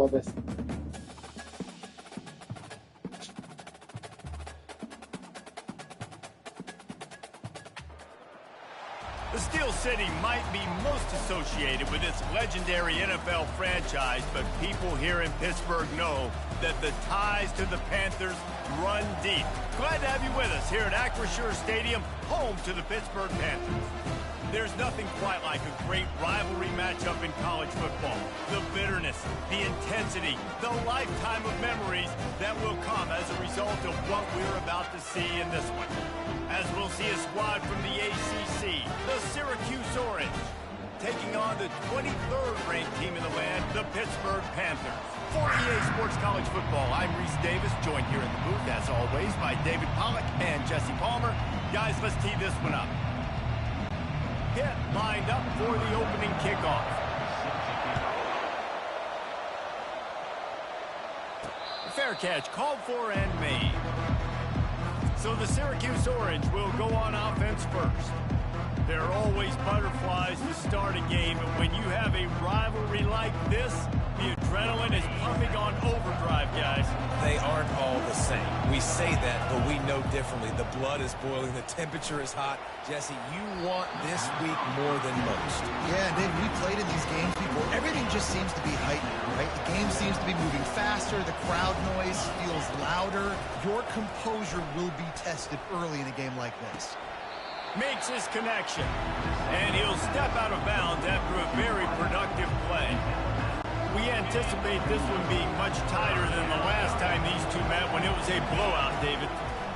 call this. The Steel City might be most associated with its legendary NFL franchise, but people here in Pittsburgh know that the ties to the Panthers run deep. Glad to have you with us here at Acrisure Stadium, home to the Pittsburgh Panthers. There's nothing quite like a great rivalry matchup in college football. The bitterness, the intensity, the lifetime of memories that will come as a result of what we're about to see in this one. As we'll see a squad from the ACC, the Syracuse Orange, taking on the 23rd ranked team in the land, the Pittsburgh Panthers. For EA Sports College Football, I'm Reese Davis, joined here in the booth, as always, by David Pollack and Jesse Palmer. Guys, let's tee this one up. Hit lined up for the opening kickoff. Fair catch called for and made. So the Syracuse Orange will go on offense first. There are always butterflies to start a game, and when you have a rivalry like this, the adrenaline is pumping on overdrive, guys. They aren't all the same. We say that, but we know differently. The blood is boiling, the temperature is hot. Jesse, you want this week more than most. Yeah, Dave, we played in these games before. Everything just seems to be heightened, right? The game seems to be moving faster. The crowd noise feels louder. Your composure will be tested early in a game like this. Makes his connection, and he'll step out of bounds after a very productive play. We anticipate this one being much tighter than the last time these two met when it was a blowout, David.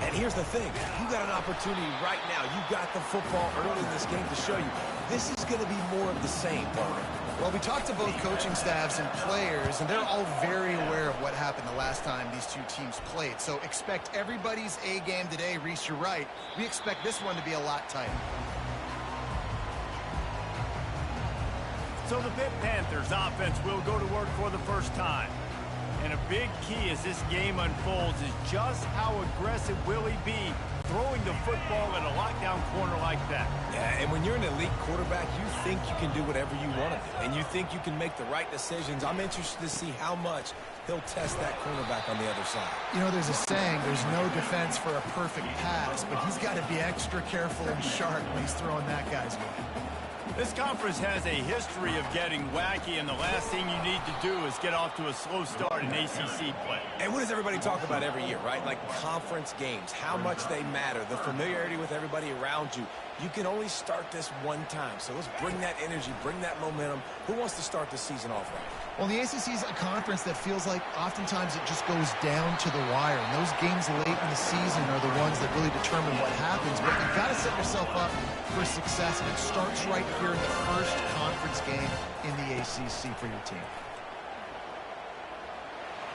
And here's the thing. You got an opportunity right now. You got the football early in this game to show you. This is going to be more of the same, Palmer. Well, we talked to both coaching staffs and players, and they're all very aware of what happened the last time these two teams played. So expect everybody's A game today. Reese, you're right. We expect this one to be a lot tighter. So the Pitt Panthers offense will go to work for the first time. And a big key as this game unfolds is just how aggressive will he be throwing the football in a lockdown corner like that. Yeah, and when you're an elite quarterback, you think you can do whatever you want to do. And you think you can make the right decisions. I'm interested to see how much he'll test that cornerback on the other side. You know, there's a saying, there's no defense for a perfect pass, but he's got to be extra careful and sharp when he's throwing that guy's way. This conference has a history of getting wacky, and the last thing you need to do is get off to a slow start in ACC play. And what does everybody talk about every year, right? Like conference games, how much they matter, the familiarity with everybody around you. You can only start this one time, so let's bring that energy, bring that momentum. Who wants to start the season off right? Well, the ACC is a conference that feels like oftentimes it just goes down to the wire. And those games late in the season are the ones that really determine what happens. But you've got to set yourself up for success, and it starts right here in the first conference game in the ACC for your team.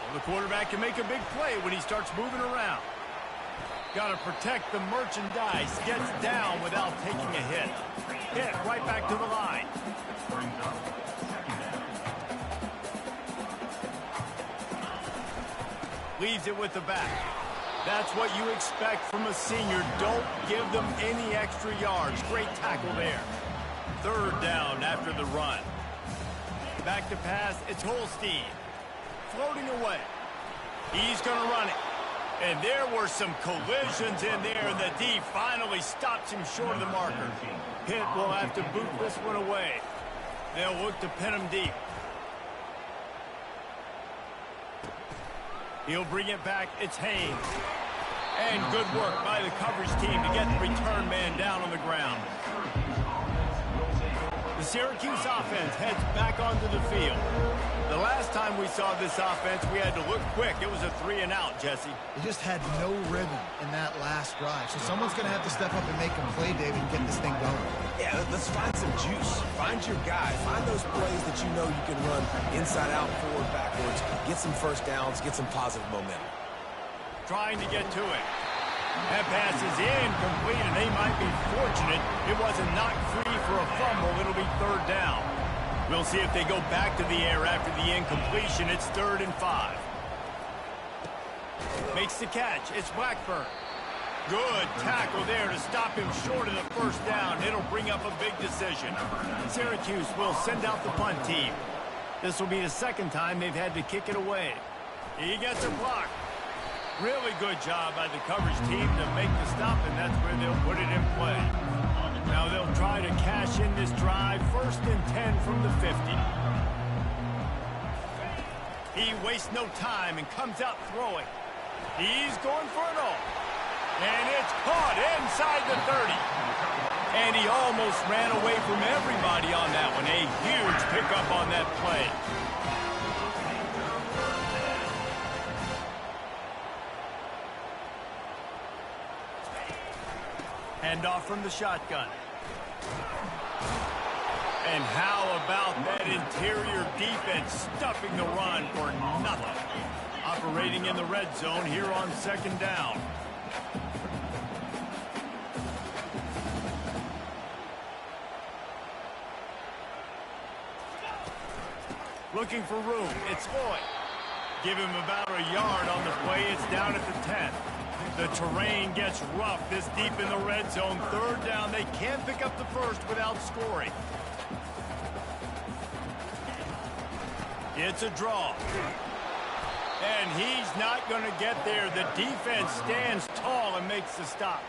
Well, the quarterback can make a big play when he starts moving around. Got to protect the merchandise. Gets down without taking a hit. Hit right back to the line. Leaves it with the back. That's what you expect from a senior. Don't give them any extra yards. Great tackle there. Third down after the run. Back to pass. It's Holstein. Floating away. He's going to run it. And there were some collisions in there, and the D finally stops him short of the marker. Pitt will have to boot this one away. They'll look to pin him deep. He'll bring it back. It's Haynes. And good work by the coverage team to get the return man down on the ground. The Syracuse offense heads back onto the field. The last time we saw this offense, we had to look quick. It was a 3-and-out, Jesse. They just had no rhythm in that last drive. So someone's going to have to step up and make a play, David, and get this thing going. Yeah, let's find some juice. Find your guy. Find those plays that you know you can run inside out, forward, backwards. Get some first downs. Get some positive momentum. Trying to get to it. That pass is incomplete, and they might be fortunate it wasn't knocked free for a fumble. It'll be third down. We'll see if they go back to the air after the incompletion. It's 3rd and 5. Makes the catch. It's Blackburn. Good tackle there to stop him short of the first down. It'll bring up a big decision. Syracuse will send out the punt team. This will be the second time they've had to kick it away. He gets a block. Really good job by the coverage team to make the stop, and that's where they'll put it in play. Now they'll try to cash in this drive, 1st and 10 from the 50. He wastes no time and comes out throwing. He's going for it all. And it's caught inside the 30. And he almost ran away from everybody on that one. A huge pickup on that play. Handoff from the shotgun. And how about that interior defense stuffing the run for nothing? Operating in the red zone here on 2nd down. Looking for room. It's Lloyd. Give him about a yard on the play. It's down at the 10. The terrain gets rough this deep in the red zone. 3rd down. They can't pick up the first without scoring. It's a draw. And he's not going to get there. The defense stands tall and makes the stop.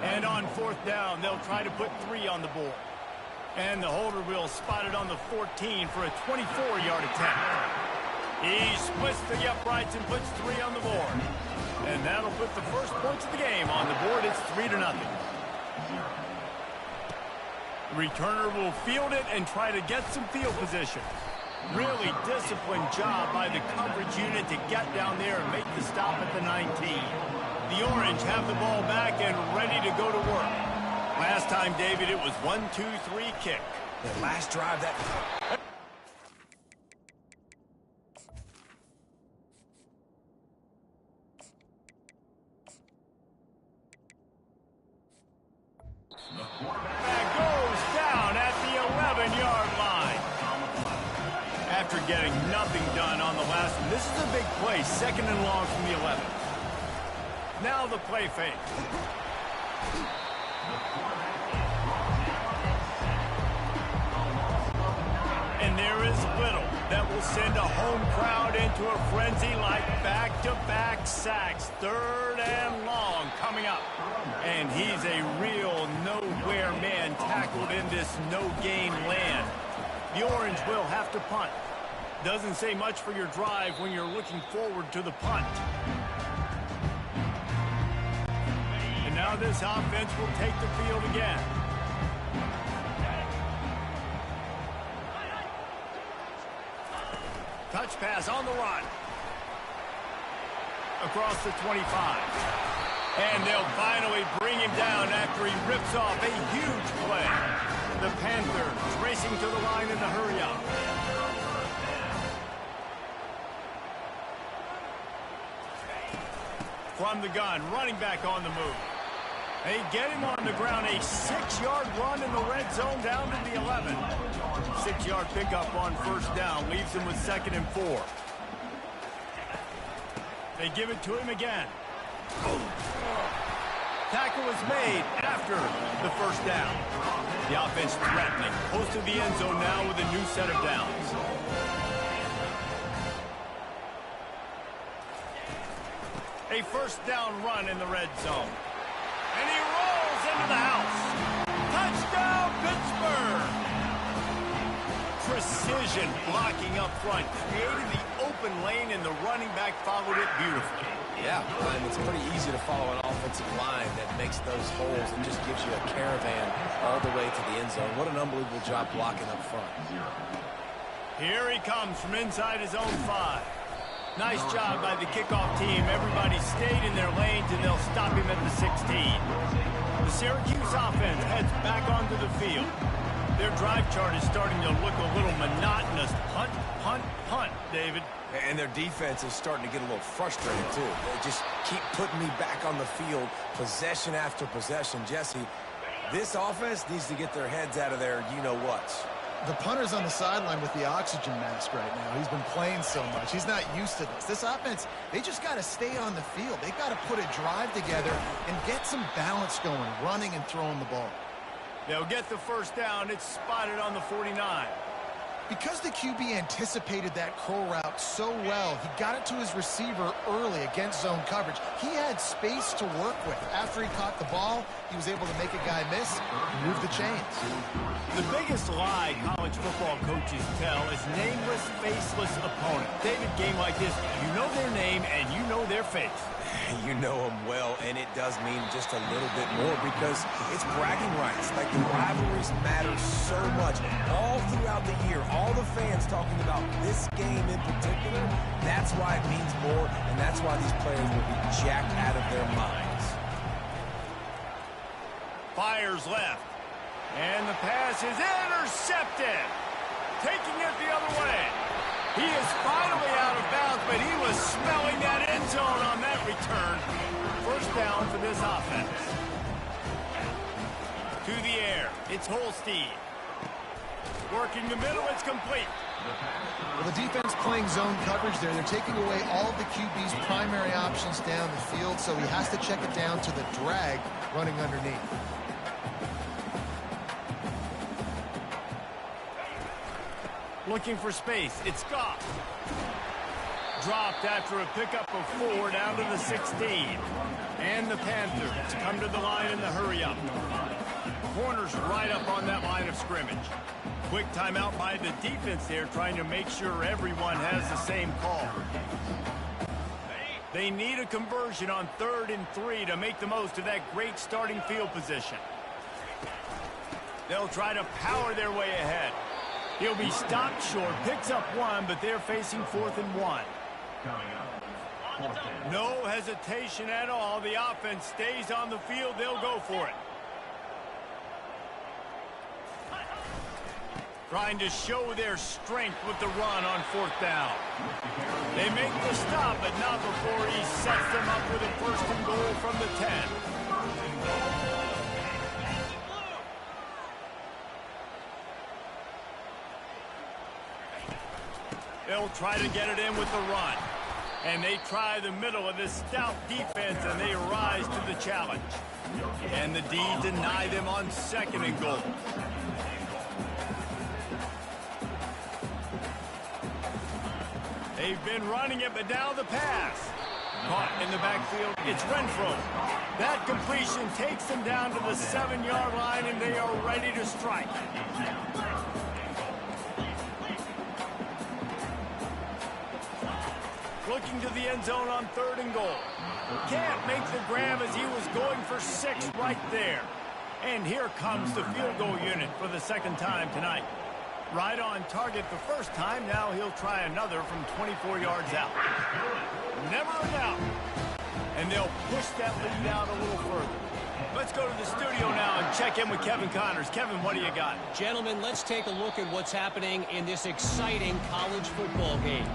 And on 4th down, they'll try to put 3 on the board. And the holder will spot it on the 14 for a 24-yard attempt. He splits the uprights and puts 3 on the board. And that'll put the first points of the game on the board. It's 3-0. The returner will field it and try to get some field position. Really disciplined job by the coverage unit to get down there and make the stop at the 19. The Orange have the ball back and ready to go to work. Last time, David, it was 1-2-3 kick. The last drive that... That goes down at the 11-yard line. After getting nothing done on the last one, this is a big play, 2nd and long from the 11. Now the play fake. And there is Little. That will send a home crowd into a frenzy like back-to-back sacks. 3rd and long coming up. And he's a real nowhere man tackled in this no-gain land. The Orange will have to punt. Doesn't say much for your drive when you're looking forward to the punt. And now this offense will take the field again. Touch pass on the run. Across the 25. And they'll finally bring him down after he rips off a huge play. The Panthers racing to the line in the hurry-up. From the gun, running back on the move. They get him on the ground, a 6-yard run in the red zone down to the 11. 6-yard pickup on 1st down, leaves him with 2nd and 4. They give it to him again. Tackle was made after the 1st down. The offense threatening, close to the end zone now with a new set of downs. A 1st down run in the red zone. And he rolls into the house. Touchdown, Pittsburgh! Precision blocking up front. Created the open lane, and the running back followed it beautifully. Yeah, and it's pretty easy to follow an offensive line that makes those holes and just gives you a caravan all the way to the end zone. What an unbelievable job blocking up front. Here he comes from inside his own 5. Nice job by the kickoff team. Everybody stayed in their lanes, and they'll stop him at the 16. The Syracuse offense heads back onto the field. Their drive chart is starting to look a little monotonous. Punt, punt, punt, David. And their defense is starting to get a little frustrated, too. They just keep putting me back on the field, possession after possession. Jesse, this offense needs to get their heads out of their you-know-whats. The punter's on the sideline with the oxygen mask right now. He's been playing so much. He's not used to this. This offense, they just got to stay on the field. They've got to put a drive together and get some balance going, running and throwing the ball. They'll get the 1st down. It's spotted on the 49. Because the QB anticipated that curl route so well, he got it to his receiver early against zone coverage. He had space to work with. After he caught the ball, he was able to make a guy miss and move the chains. The biggest lie college football coaches tell is nameless, faceless opponent. David, game like this, you know their name and you know their face. You know them well, and it does mean just a little bit more because it's bragging rights. Like, the rivalries matter so much all throughout the year. All the fans talking about this game in particular, that's why it means more, and that's why these players will be jacked out of their minds. Fires left, and the pass is intercepted. Taking it the other way. He is finally out of bounds, but he was smelling that end zone on that return. First down for this offense. To the air, it's Holstein. Working the middle, it's complete. Well, the defense playing zone coverage there. They're taking away all of the QB's primary options down the field, so he has to check it down to the drag running underneath. Looking for space. It's Goff. Dropped after a pickup of 4 down to the 16. And the Panthers come to the line in the hurry-up. Corners right up on that line of scrimmage. Quick timeout by the defense there, trying to make sure everyone has the same call. They need a conversion on 3rd and 3 to make the most of that great starting field position. They'll try to power their way ahead. He'll be stopped short, picks up 1, but they're facing 4th and 1. No hesitation at all. The offense stays on the field. They'll go for it. Trying to show their strength with the run on 4th down. They make the stop, but not before he sets them up with a 1st and goal from the 10. They'll try to get it in with the run. And they try the middle of this stout defense, and they rise to the challenge. And the D deny them on 2nd and goal. They've been running it, but now the pass. Caught in the backfield, it's Renfro. That completion takes them down to the 7-yard line, and they are ready to strike. Looking to the end zone on 3rd and goal. Can't make the grab as he was going for 6 right there. And here comes the field goal unit for the 2nd time tonight. Right on target the first time. Now he'll try another from 24 yards out. Never a doubt. And they'll push that lead out a little further. Let's go to the studio now and check in with Kevin Connors. Kevin, what do you got? Gentlemen, let's take a look at what's happening in this exciting college football game.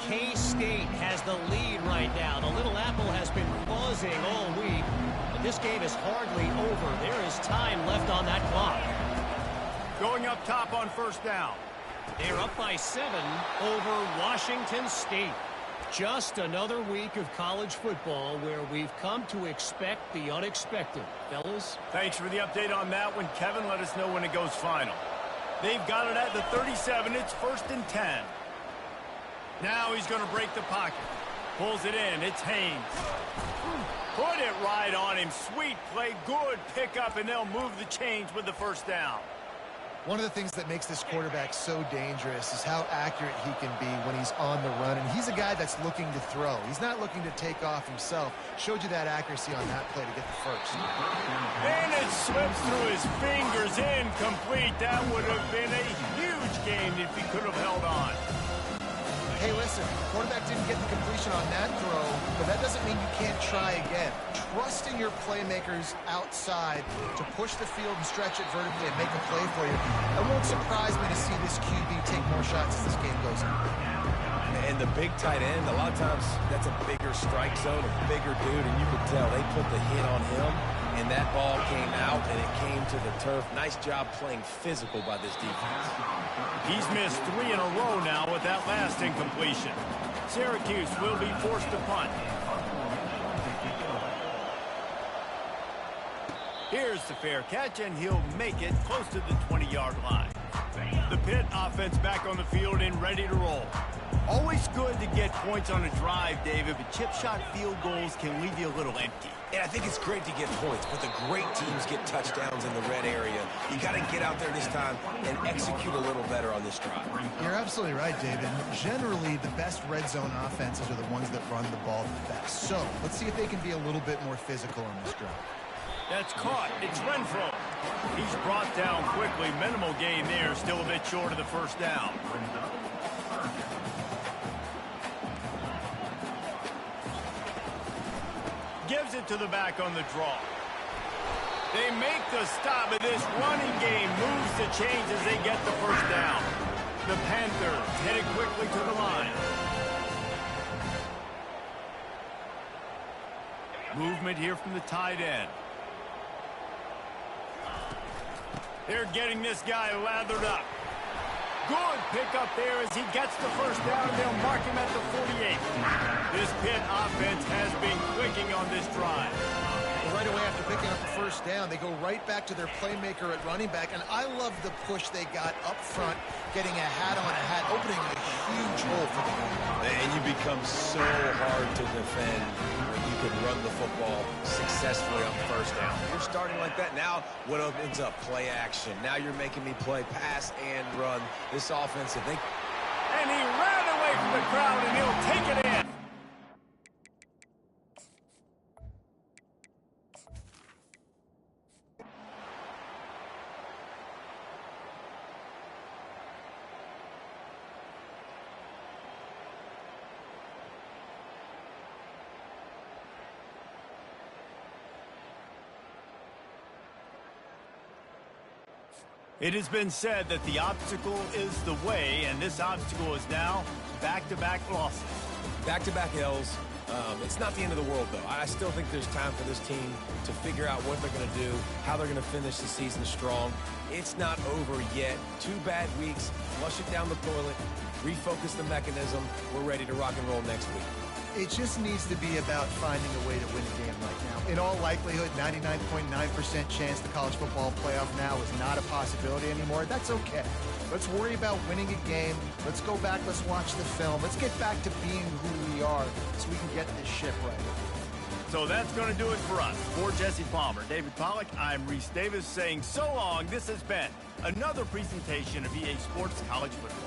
K-State has the lead right now. The Little Apple has been buzzing all week, but this game is hardly over. There is time left on that clock. Going up top on 1st down. They're up by 7 over Washington State. Just another week of college football where we've come to expect the unexpected. Fellas? Thanks for the update on that one, Kevin. Let us know when it goes final. They've got it at the 37. It's 1st and 10. Now he's going to break the pocket. Pulls it in. It's Haynes. Put it right on him. Sweet play. Good pickup, and they'll move the chains with the 1st down. One of the things that makes this quarterback so dangerous is how accurate he can be when he's on the run. And he's a guy that's looking to throw. He's not looking to take off himself. Showed you that accuracy on that play to get the 1st. And it slips through his fingers. Incomplete. That would have been a huge gain if he could have held on. Hey, listen, quarterback didn't get the completion on that throw, but that doesn't mean you can't try again. Trust in your playmakers outside to push the field and stretch it vertically and make a play for you. It won't surprise me to see this QB take more shots as this game goes on. And the big tight end, a lot of times that's a bigger strike zone, a bigger dude, and you could tell they put the hit on him, and that ball came out, and it came to the turf. Nice job playing physical by this defense. He's missed 3 in a row now with that last incompletion. Syracuse will be forced to punt. Here's the fair catch, and he'll make it close to the 20-yard line. The Pitt offense back on the field and ready to roll. Always good to get points on a drive, David, but chip shot field goals can leave you a little empty. And I think it's great to get points, but the great teams get touchdowns in the red area. You got to get out there this time and execute a little better on this drive. You're absolutely right, David. Generally, the best red zone offenses are the ones that run the ball the best. So let's see if they can be a little bit more physical on this drive. That's caught. It's Renfro. He's brought down quickly. Minimal gain there. Still a bit short of the first down. Gives it to the back on the draw. They make the stop, but this running game moves the chains as they get the first down. The Panthers headed quickly to the line. Movement here from the tight end. They're getting this guy lathered up. Good pickup there as he gets the first down. They'll mark him at the 48. This Pitt offense has been clicking on this drive. Well, right away after picking up the first down, they go right back to their playmaker at running back. And I love the push they got up front, getting a hat on a hat, opening a huge hole for them. And you become so hard to defend when you can run the football successfully on first down. You're starting like that. Now what opens up? Play action. Now you're making me play pass and run. This offense, I think. And he ran away from the crowd, and he'll take it in. It has been said that the obstacle is the way, and this obstacle is now back-to-back losses. Back-to-back L's. It's not the end of the world, though. I still think there's time for this team to figure out what they're going to do, how they're going to finish the season strong. It's not over yet. 2 bad weeks. Flush it down the toilet. Refocus the mechanism. We're ready to rock and roll next week. It just needs to be about finding a way to win a game right now. In all likelihood, 99.9% chance the college football playoff now is not a possibility anymore. That's okay. Let's worry about winning a game. Let's go back. Let's watch the film. Let's get back to being who we are so we can get this ship right. So that's going to do it for us. For Jesse Palmer, David Pollack, I'm Reese Davis saying so long. This has been another presentation of EA Sports College Football.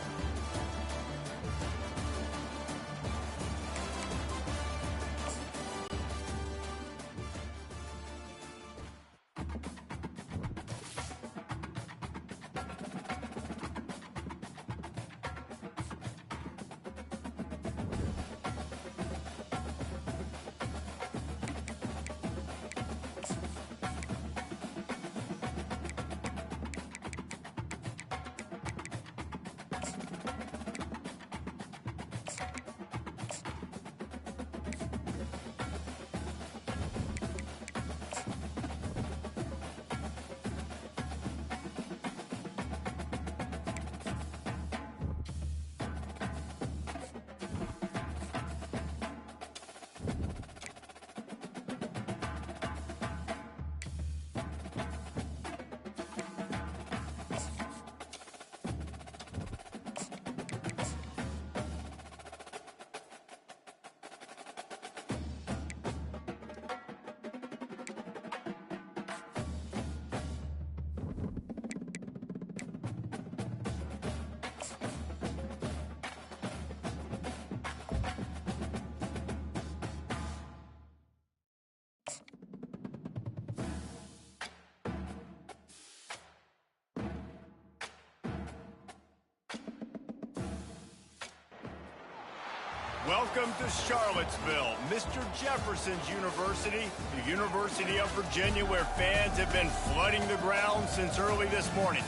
Welcome to Charlottesville, Mr. Jefferson's University, the University of Virginia, where fans have been flooding the ground since early this morning.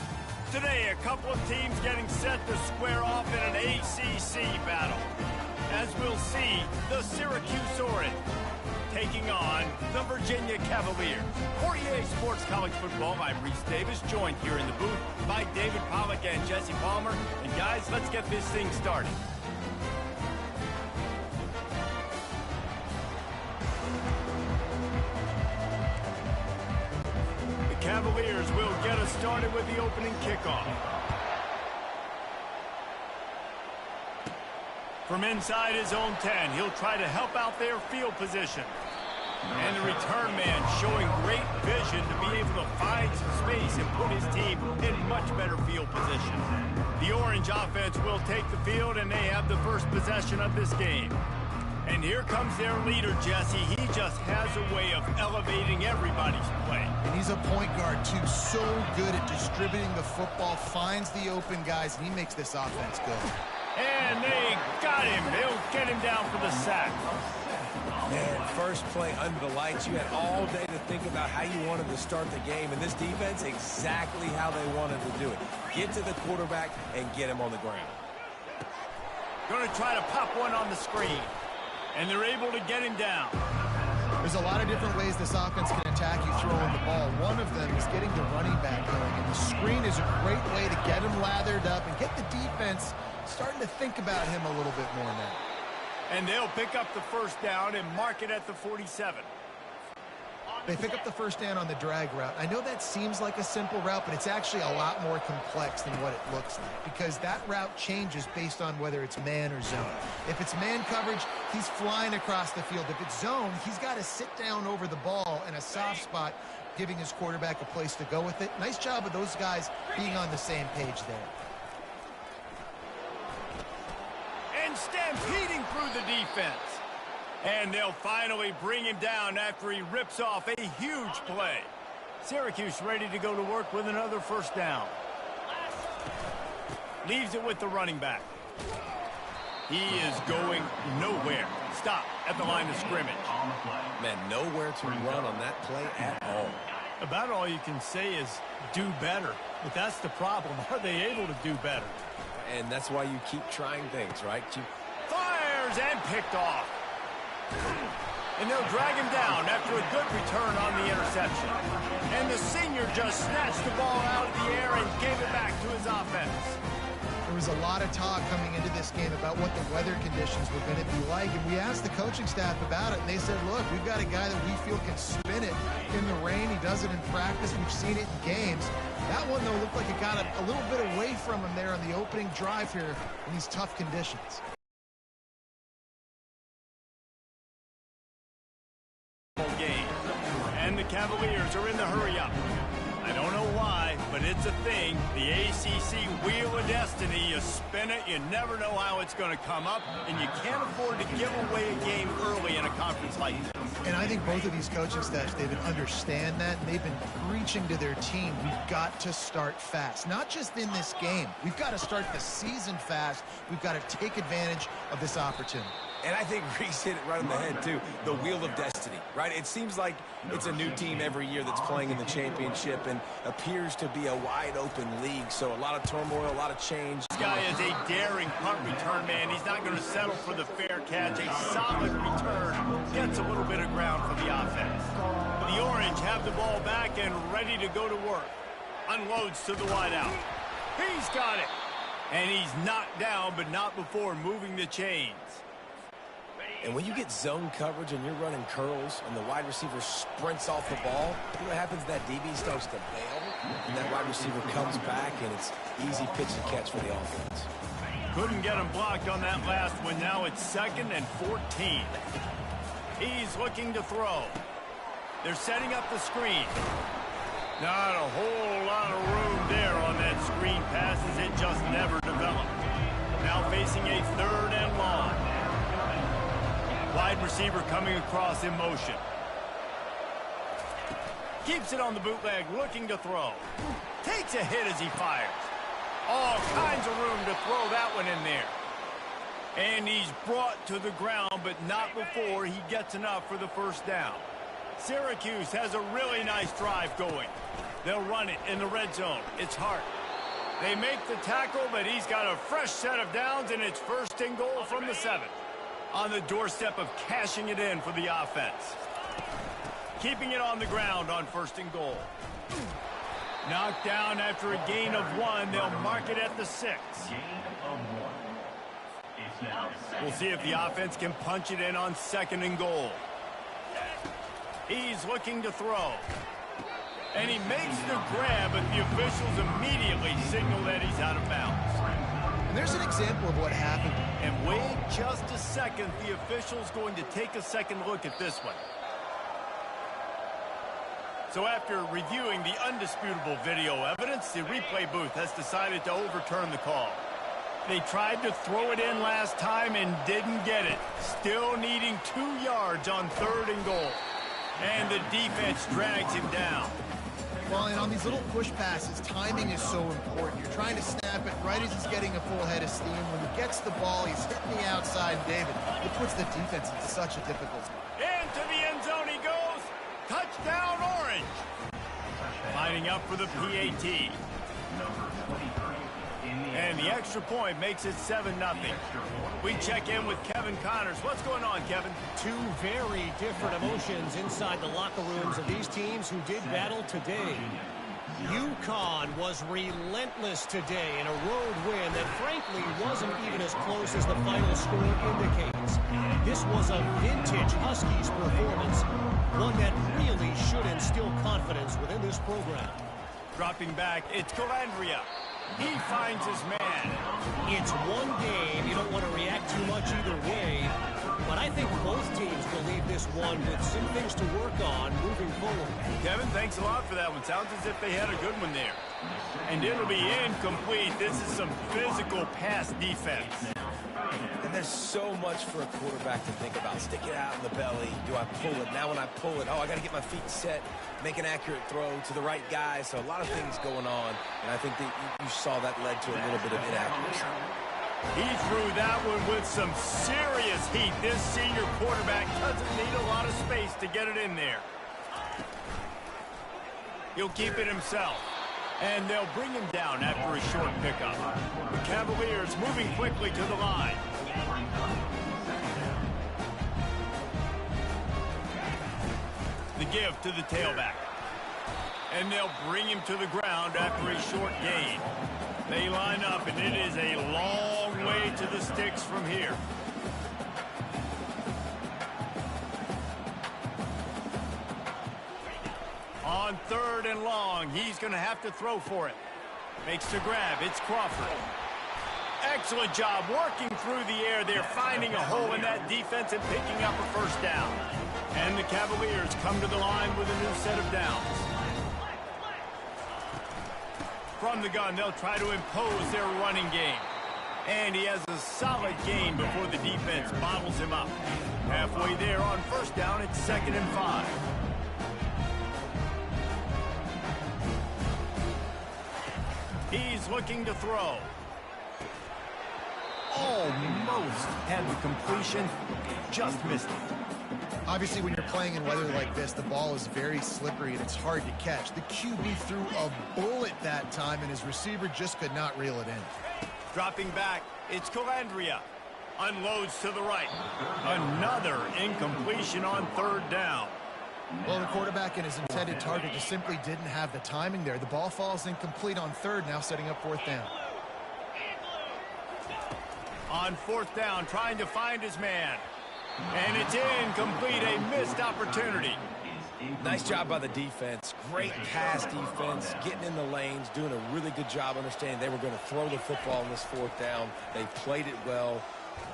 Today, a couple of teams getting set to square off in an ACC battle. As we'll see, the Syracuse Orange taking on the Virginia Cavaliers. For EA Sports College Football, I'm Reese Davis, joined here in the booth by David Pollack and Jesse Palmer. And guys, let's get this thing started. Cavaliers will get us started with the opening kickoff. From inside his own 10, he'll try to help out their field position. And the return man showing great vision to be able to find some space and put his team in much better field position. The Orange offense will take the field, and they have the first possession of this game. And here comes their leader, Jesse. He just has a way of elevating everybody's play. And he's a point guard, too. So good at distributing the football, finds the open guys, and he makes this offense go. And they got him. They'll get him down for the sack. Man, first play under the lights. You had all day to think about how you wanted to start the game. And this defense, exactly how they wanted to do it. Get to the quarterback and get him on the ground. Going to try to pop one on the screen. And they're able to get him down. There's a lot of different ways this offense can attack you throwing the ball. One of them is getting the running back going. And the screen is a great way to get him lathered up and get the defense starting to think about him a little bit more now. And they'll pick up the first down and mark it at the 47. They pick up the first down on the drag route. I know that seems like a simple route, but it's actually a lot more complex than what it looks like because that route changes based on whether it's man or zone. If it's man coverage, he's flying across the field. If it's zone, he's got to sit down over the ball in a soft spot, giving his quarterback a place to go with it. Nice job of those guys being on the same page there. And stampeding through the defense. And they'll finally bring him down after he rips off a huge play. Syracuse ready to go to work with another first down. Leaves it with the running back. He is going nowhere. Stop at the line of scrimmage. Man, nowhere to run on that play at all. About all you can say is do better. But that's the problem. Are they able to do better? And that's why you keep trying things, right? Fires and picked off. And they'll drag him down after a good return on the interception. And the senior just snatched the ball out of the air and gave it back to his offense. There was a lot of talk coming into this game about what the weather conditions were going to be like, and we asked the coaching staff about it, and they said, look, we've got a guy that we feel can spin it in the rain. He does it in practice. We've seen it in games. That one, though, looked like it got a little bit away from him there on the opening drive here in these tough conditions. Game. And the Cavaliers are in the hurry-up. I don't know why, but it's a thing. The ACC Wheel of Destiny, you spin it, you never know how it's going to come up, and you can't afford to give away a game early in a conference like this. And I think both of these coaching staffs, David, understand that, and they've been preaching to their team, we've got to start fast. Not just in this game. We've got to start the season fast. We've got to take advantage of this opportunity. And I think Reese hit it right on the head, too. The Wheel of Destiny, right? It seems like it's a new team every year that's playing in the championship and appears to be a wide-open league. So a lot of turmoil, a lot of change. This guy is a daring punt return man. He's not going to settle for the fair catch. A solid return gets a little bit of ground for the offense. The Orange have the ball back and ready to go to work. Unloads to the wideout. He's got it. And he's knocked down, but not before moving the chains. And when you get zone coverage and you're running curls and the wide receiver sprints off the ball, you know what happens? That DB starts to bail, and that wide receiver comes back, and it's easy pitch and catch for the offense. Couldn't get him blocked on that last one. Now it's 2nd and 14. He's looking to throw. They're setting up the screen. Not a whole lot of room there on that screen pass as it just never developed. Now facing a 3rd and long. Wide receiver coming across in motion. Keeps it on the bootleg, looking to throw. Takes a hit as he fires. All kinds of room to throw that one in there. And he's brought to the ground, but not before he gets enough for the first down. Syracuse has a really nice drive going. They'll run it in the red zone. It's Hart. They make the tackle, but he's got a fresh set of downs, and it's 1st and goal from the 7. On the doorstep of cashing it in for the offense. Keeping it on the ground on 1st and goal. Knocked down after a gain of 1. They'll mark it at the 6. We'll see if the offense can punch it in on 2nd and goal. He's looking to throw. And he makes the grab, but the officials immediately signal that he's out of bounds. And there's an example of what happened. And wait just a second. The official's going to take a second look at this one. So after reviewing the undisputable video evidence, the replay booth has decided to overturn the call. They tried to throw it in last time and didn't get it. Still needing 2 yards on 3rd and goal. And the defense drags him down. Well, and on these little push passes, timing is so important. You're trying to snap it right as he's getting a full head of steam. When he gets the ball, he's hitting the outside, David. It puts the defense into such a difficult spot. Into the end zone he goes. Touchdown, Orange. Lining up for the PAT. And the extra point makes it 7-0. We check in with Kevin Connors. What's going on, Kevin? Two very different emotions inside the locker rooms of these teams who did battle today. UConn was relentless today in a road win that frankly wasn't even as close as the final score indicates. This was a vintage Huskies performance, one that really should instill confidence within this program. Dropping back, it's Calandria. He finds his man. It's one game. You don't want to react too much either way. But I think both teams will leave this one with some things to work on moving forward. Kevin, thanks a lot for that one. Sounds as if they had a good one there. And it'll be incomplete. This is some physical pass defense. And there's so much for a quarterback to think about. Stick it out in the belly. Do I pull it? Now when I pull it, I got to get my feet set, make an accurate throw to the right guy. So a lot of things going on. And I think that you saw that led to a little bit of inaccuracy. He threw that one with some serious heat. This senior quarterback doesn't need a lot of space to get it in there. He'll keep it himself. And they'll bring him down after a short pickup. The Cavaliers moving quickly to the line. The give to the tailback. And they'll bring him to the ground after a short gain. They line up, and it is a long way to the sticks from here. On 3rd and long, he's going to have to throw for it. Makes the grab. It's Crawford. Excellent job working through the air there, finding a hole in that defense and picking up a first down. And the Cavaliers come to the line with a new set of downs. From the gun, they'll try to impose their running game. And he has a solid gain before the defense bottles him up. Halfway there on first down, it's 2nd and 5. He's looking to throw. Almost had the completion, just missed it. Obviously, when you're playing in weather like this, the ball is very slippery and it's hard to catch. The QB threw a bullet that time, and his receiver just could not reel it in. Dropping back, it's Calandria. Unloads to the right. Another incompletion on 3rd down. Well, the quarterback and his intended target just simply didn't have the timing there. The ball falls incomplete on 3rd, now setting up 4th down. On 4th down, trying to find his man. And it's incomplete, a missed opportunity. Nice job by the defense. Great pass defense, getting in the lanes, doing a really good job understanding they were going to throw the football on this 4th down. They played it well.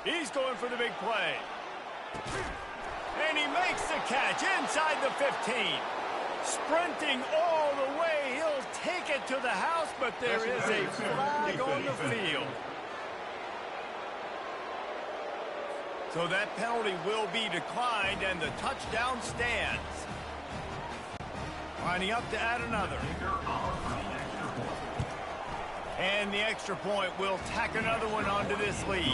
He's going for the big play. And he makes the catch inside the 15. Sprinting all the way, he'll take it to the house, but there is a flag on the field. So that penalty will be declined, and the touchdown stands. Lining up to add another. And the extra point will tack another one onto this lead.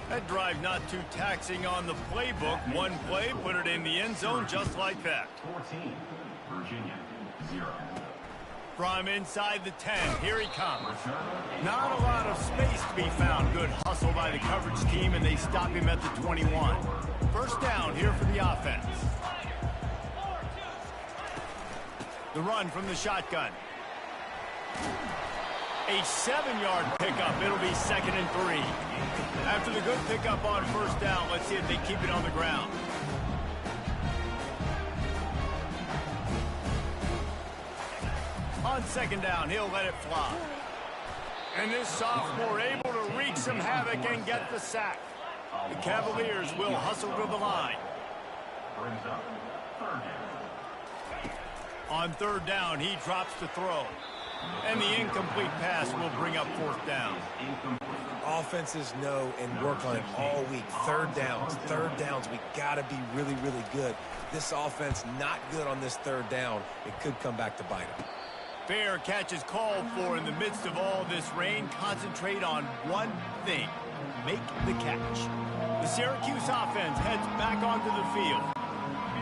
That drive not too taxing on the playbook. One play, put it in the end zone just like that. 14, Virginia, 0. From inside the 10, here he comes. Not a lot of space to be found. Good hustle by the coverage team, and they stop him at the 21. First down here for the offense. The run from the shotgun. A 7-yard pickup. It'll be 2nd and 3. After the good pickup on first down, let's see if they keep it on the ground. On 2nd down, he'll let it fly. And this sophomore able to wreak some havoc and get the sack. The Cavaliers will hustle to the line. Brings up third down. On third down, he drops to throw. And the incomplete pass will bring up fourth down. Offenses know and work on it all week. Third downs. We got to be really, really good. This offense not good on this third down. It could come back to bite them. Fair catch is called for in the midst of all this rain. Concentrate on one thing. Make the catch. The Syracuse offense heads back onto the field.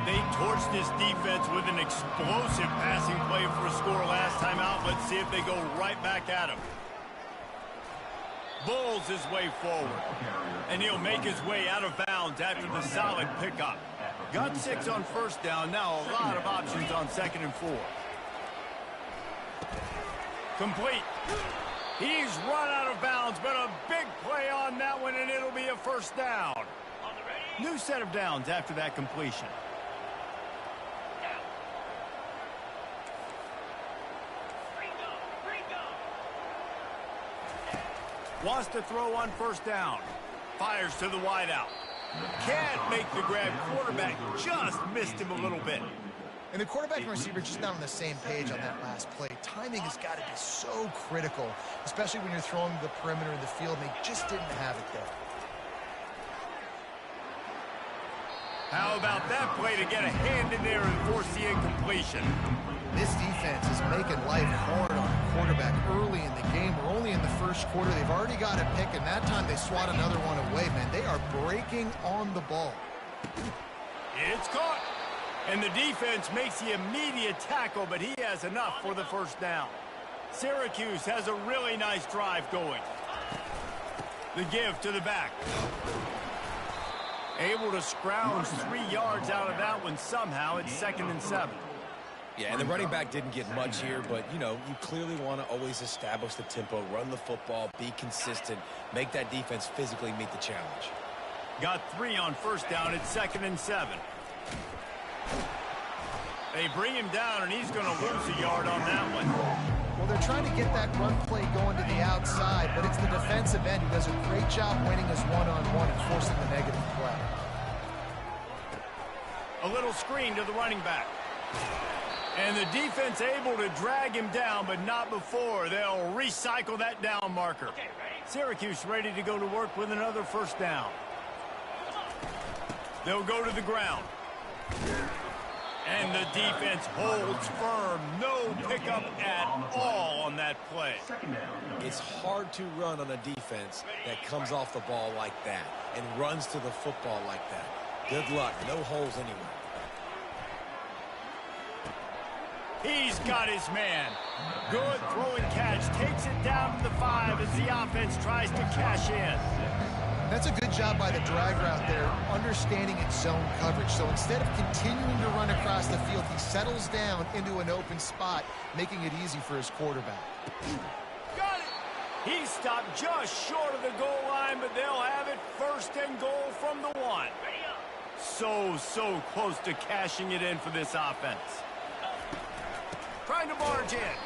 They torched this defense with an explosive passing play for a score last time out. Let's see if they go right back at him. Bulls his way forward. And he'll make his way out of bounds after the solid pickup. Got 6 on first down. Now a lot of options on 2nd and 4. Complete. He's run out of bounds, but a big play on that one, and it'll be a first down. New set of downs after that completion. Wants to throw on first down. Fires to the wideout. Can't make the grab. Quarterback just missed him a little bit. And the quarterback and receiver just not on the same page on that last play. Timing has got to be so critical, especially when you're throwing to the perimeter of the field, and they just didn't have it there. How about that play to get a hand in there and force the incompletion? This defense is making life hard on a quarterback early in the game. We're only in the first quarter. They've already got a pick, and that time they swat another one away, man. They are breaking on the ball. It's caught. And the defense makes the immediate tackle, but he has enough for the first down. Syracuse has a really nice drive going. The give to the back. Able to scrounge 3 yards out of that one somehow. It's 2nd and 7. Yeah, and the running back didn't get much here, but, you know, you clearly want to always establish the tempo, run the football, be consistent, make that defense physically meet the challenge. Got 3 on first down. It's 2nd and 7. They bring him down, and he's going to lose a yard on that one. Well, they're trying to get that run play going to the outside, but it's the defensive end who does a great job winning his one-on-one and forcing the negative play. A little screen to the running back. And the defense able to drag him down, but not before. They'll recycle that down marker. Syracuse ready to go to work with another first down. They'll go to the ground. And the defense holds firm. No pickup at all on that play. It's hard to run on a defense that comes off the ball like that and runs to the football like that. Good luck. No holes anywhere. He's got his man. Good throwing catch. Takes it down to the 5 as the offense tries to cash in. That's a good job by the drag route there, understanding its zone coverage. So instead of continuing to run across the field, he settles down into an open spot, making it easy for his quarterback. Got it! He stopped just short of the goal line, but they'll have it 1st and goal from the 1. So close to cashing it in for this offense. Trying to barge in.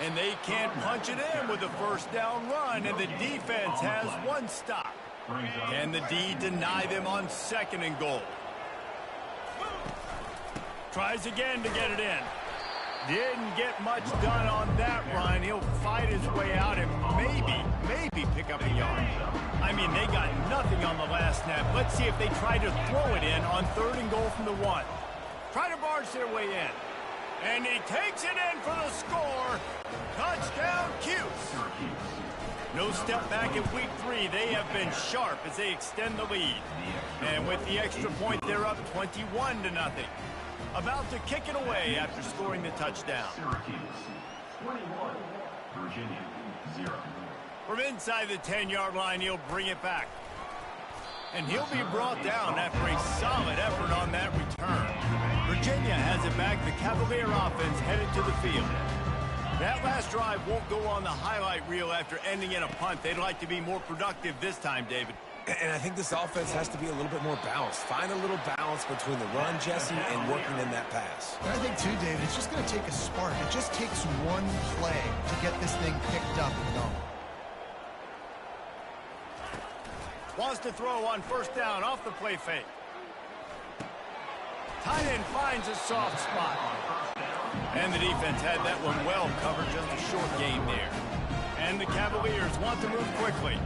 And they can't punch it in with a first down run, and the defense has 1 stop. Can the D deny them on 2nd and goal? Tries again to get it in. Didn't get much done on that run. He'll fight his way out and maybe pick up a yard. I mean, they got nothing on the last snap. Let's see if they try to throw it in on 3rd and goal from the 1. Try to barge their way in. And he takes it in for the score. Touchdown, Cuse. No step back in week 3. They have been sharp as they extend the lead. And with the extra point, they're up 21-0. About to kick it away after scoring the touchdown. Syracuse 21, Virginia 0. From inside the 10-yard line, he'll bring it back. And he'll be brought down after a solid effort on that return. Virginia has it back. The Cavalier offense headed to the field. That last drive won't go on the highlight reel after ending in a punt. They'd like to be more productive this time, David. And I think this offense has to be a little bit more balanced. Find a little balance between the run, Jesse, and working in that pass. And I think, too, David, it's just going to take a spark. It just takes one play to get this thing picked up and going. Wants to throw on first down off the play fake. Tight end finds a soft spot. And the defense had that one well covered, just a short game there. And the Cavaliers want to move quickly.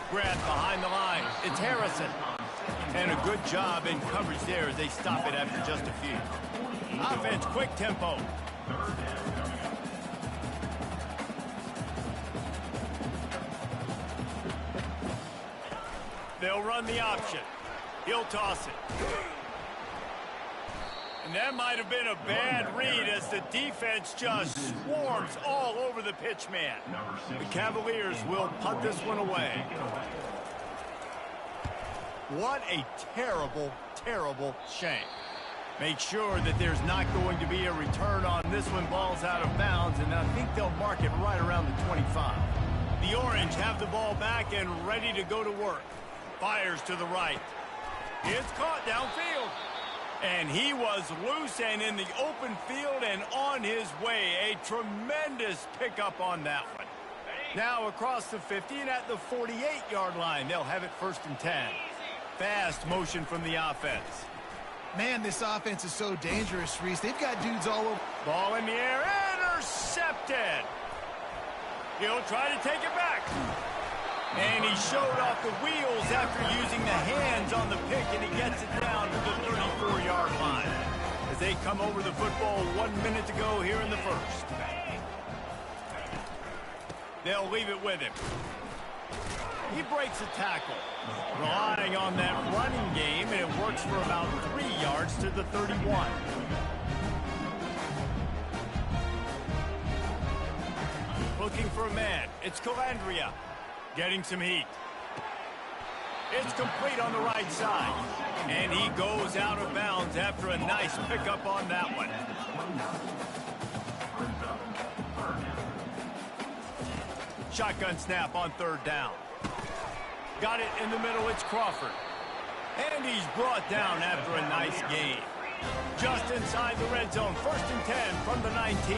Grab behind the line. It's Harrison. And a good job in coverage there as they stop it after just a few. Offense, quick tempo. They'll run the option. He'll toss it. And that might have been a bad read as the defense just swarms all over the pitch man. The Cavaliers will punt this one away. What a terrible, terrible shame. Make sure that there's not going to be a return on this one. Ball's out of bounds, and I think they'll mark it right around the 25. The Orange have the ball back and ready to go to work. Fires to the right. It's caught downfield. And he was loose and in the open field and on his way. A tremendous pickup on that one. Now across the 50 and at the 48-yard line. They'll have it 1st and 10. Fast motion from the offense. Man, this offense is so dangerous, Reese. They've got dudes all over. Ball in the air. Intercepted. He'll try to take it back. And he showed off the wheels after using the hands on the pick, and he gets it down to the 34-yard line. As they come over the football 1 minute to go here in the first. They'll leave it with him. He breaks a tackle. Relying on that running game, and it works for about 3 yards to the 31. Looking for a man. It's Calandria. Getting some heat. It's complete on the right side. And he goes out of bounds after a nice pickup on that one. Shotgun snap on 3rd down. Got it in the middle. It's Crawford. And he's brought down after a nice gain. Just inside the red zone. 1st and 10 from the 19.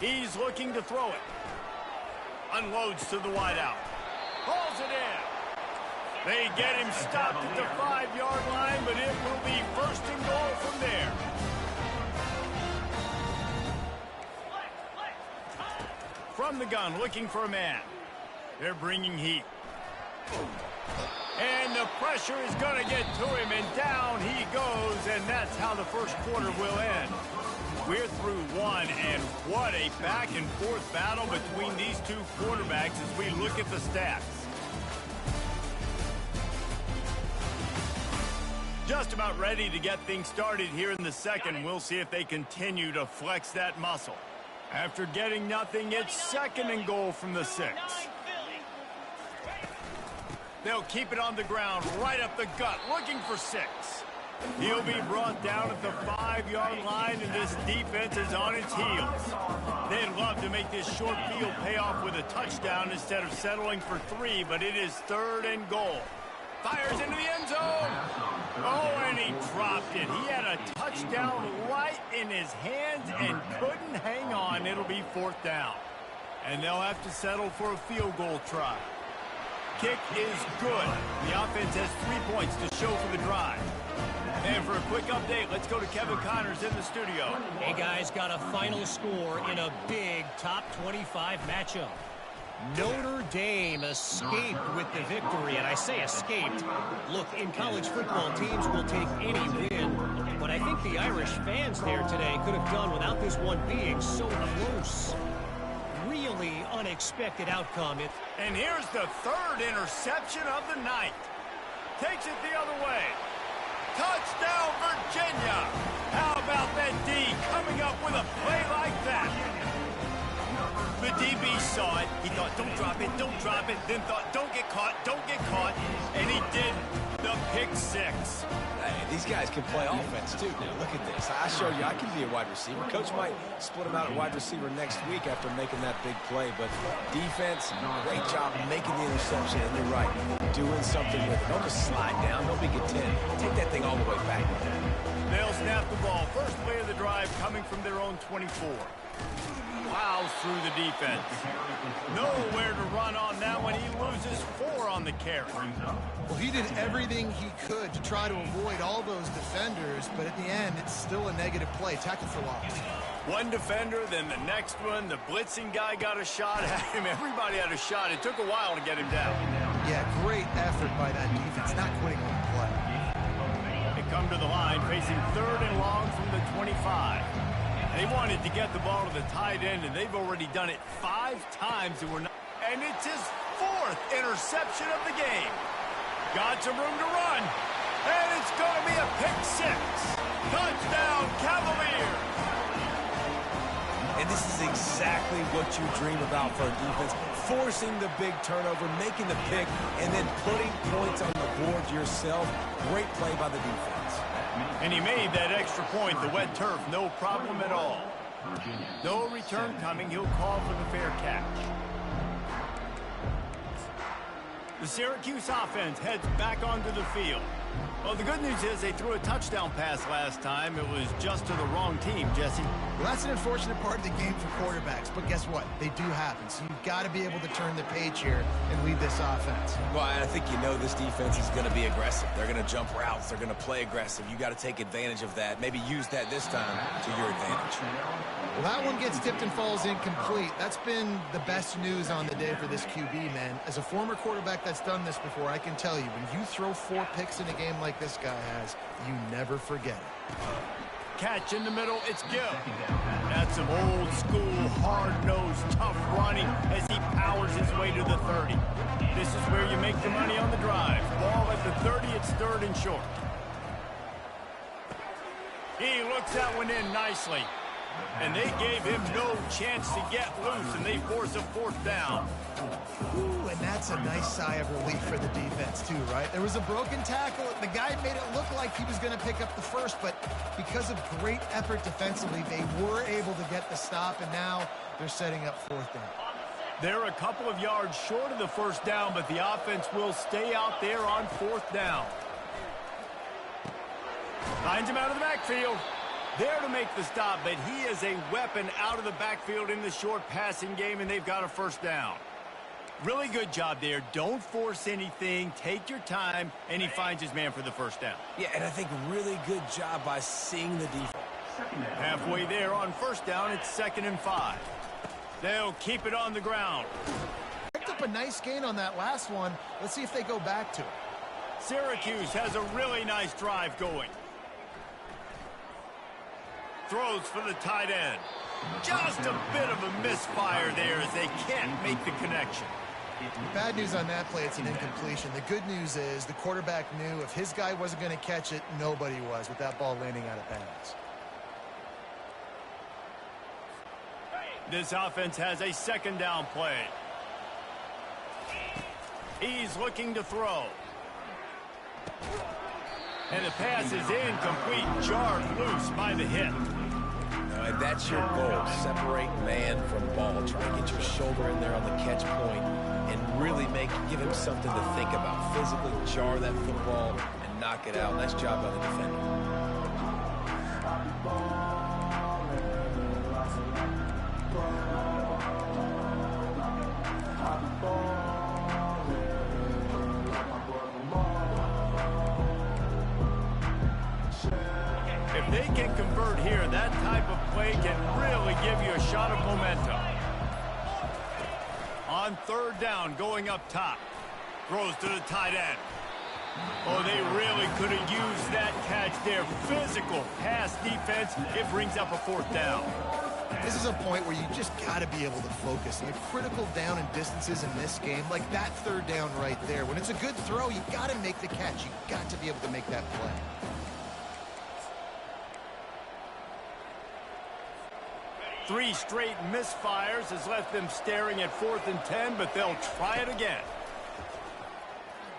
He's looking to throw it. Unloads to the wideout. Hauls it in. They get him stopped at the 5-yard line, but it will be 1st and goal from there. From the gun, looking for a man. They're bringing heat. And the pressure is going to get to him, and down he goes, and that's how the first quarter will end. We're through one, and what a back-and-forth battle between these two quarterbacks as we look at the stats. Just about ready to get things started here in the second. We'll see if they continue to flex that muscle. After getting nothing, it's 2nd and goal from the 6. They'll keep it on the ground, right up the gut, looking for 6. He'll be brought down at the 5-yard line, and this defense is on its heels. They'd love to make this short field pay off with a touchdown instead of settling for 3, but it is 3rd and goal. Fires into the end zone. Oh, and he dropped it. He had a touchdown right in his hands and couldn't hang on. It'll be 4th down. And they'll have to settle for a field goal try. Kick is good. The offense has 3 points to show for the drive. And for a quick update, let's go to Kevin Connors in the studio. Hey, guys, got a final score in a big top 25 matchup. Notre Dame escaped with the victory, and I say escaped. Look, in college football, teams will take any win, but I think the Irish fans there today could have done without this one being so close. Really unexpected outcome. And here's the 3rd interception of the night. Takes it the other way. Touchdown, Virginia! How about that D coming up with a play like that? The DB saw it. He thought, don't drop it, then thought, don't get caught, and he didn't. The pick 6. Hey, these guys can play offense, too. Now, look at this. I showed you I can be a wide receiver. Coach might split him out at wide receiver next week after making that big play, but defense, great job making the interception, and you're right, doing something with it. Don't just slide down. Don't be content. Take that thing all the way back. They'll snap the ball. First play of the drive coming from their own 24. Plows through the defense. Nowhere to run on that one. He loses 4 on the carry. Well, he did everything he could to try to avoid all those defenders, but at the end, it's still a negative play. Tackle for loss. One defender, then the next one. The blitzing guy got a shot at him. Everybody had a shot. It took a while to get him down. Yeah, great effort by that defense, not quitting on the play. They come to the line, facing 3rd and long from the 25. They wanted to get the ball to the tight end, and they've already done it 5 times. And it's his 4th interception of the game. Got some room to run, and it's going to be a pick 6. Touchdown, Cavaliers! And this is exactly what you dream about for a defense. Forcing the big turnover, making the pick, and then putting points on the board yourself. Great play by the defense. And he made that extra point. The wet turf, no problem at all. No return coming. He'll call for the fair catch. The Syracuse offense heads back onto the field. Well, the good news is they threw a touchdown pass last time. It was just to the wrong team, Jesse. Well, that's an unfortunate part of the game for quarterbacks, but guess what? They do happen, so you've got to be able to turn the page here and lead this offense. Well, I think you know this defense is going to be aggressive. They're going to jump routes. They're going to play aggressive. You got to take advantage of that. Maybe use that this time to your advantage. Well, that one gets tipped and falls incomplete. That's been the best news on the day for this QB, man. As a former quarterback that's done this before, I can tell you, when you throw 4 picks in a game like this guy has, you never forget it. Catch in the middle, it's good. That's some old school, hard-nosed, tough running as he powers his way to the 30. This is where you make the money on the drive. Ball at the 30, it's 3rd and short. He looks that one in nicely. And they gave him no chance to get loose, and they force a 4th down. Ooh, and that's a nice sigh of relief for the defense, too, right? There was a broken tackle. The guy made it look like he was going to pick up the first, but because of great effort defensively, they were able to get the stop, and now they're setting up 4th down. They're a couple of yards short of the 1st down, but the offense will stay out there on 4th down. Finds him out of the backfield. There to make the stop, but he is a weapon out of the backfield in the short passing game, and they've got a 1st down. Really good job there. Don't force anything. Take your time, and he finds his man for the 1st down. Yeah, and I think really good job by seeing the defense. Halfway there on 1st down, it's 2nd and 5. They'll keep it on the ground. Picked up a nice gain on that last one. Let's see if they go back to it. Syracuse has a really nice drive going. Throws for the tight end. Just a bit of a misfire there as they can't make the connection. Bad news on that play, it's an incompletion. The good news is the quarterback knew if his guy wasn't going to catch it, nobody was with that ball landing out of bounds. This offense has a 2nd down play. He's looking to throw. And the pass is incomplete, jarred loose by the hit. And that's your goal. Separate man from ball. Try and get your shoulder in there on the catch point and really give him something to think about. Physically jar that football and knock it out. Nice job by the defender. If they can convert here, that type of play can really give you a shot of momentum. On 3rd down, going up top. Throws to the tight end. Oh, they really could have used that catch there. Physical pass defense. It brings up a 4th down. This is a point where you just got to be able to focus. And the critical down and distances in this game, like that 3rd down right there. When it's a good throw, you got to make the catch. You got to be able to make that play. Three straight misfires has left them staring at 4th and 10, but they'll try it again.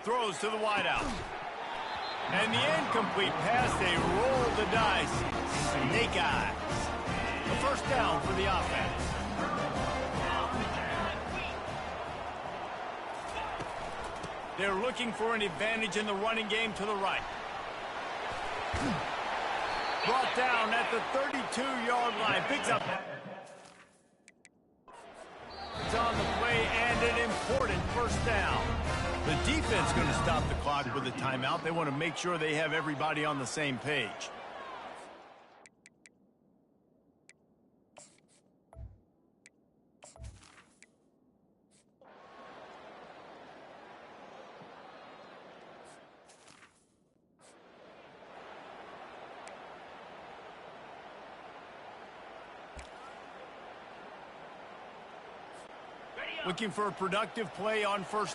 Throws to the wideout. And the incomplete pass, they roll the dice. Snake eyes. A 1st down for the offense. They're looking for an advantage in the running game to the right. Brought down at the 32-yard line. Picks up. It's on the play and an important first down. The defense going to stop the clock with a timeout. They want to make sure they have everybody on the same page. Looking for a productive play on first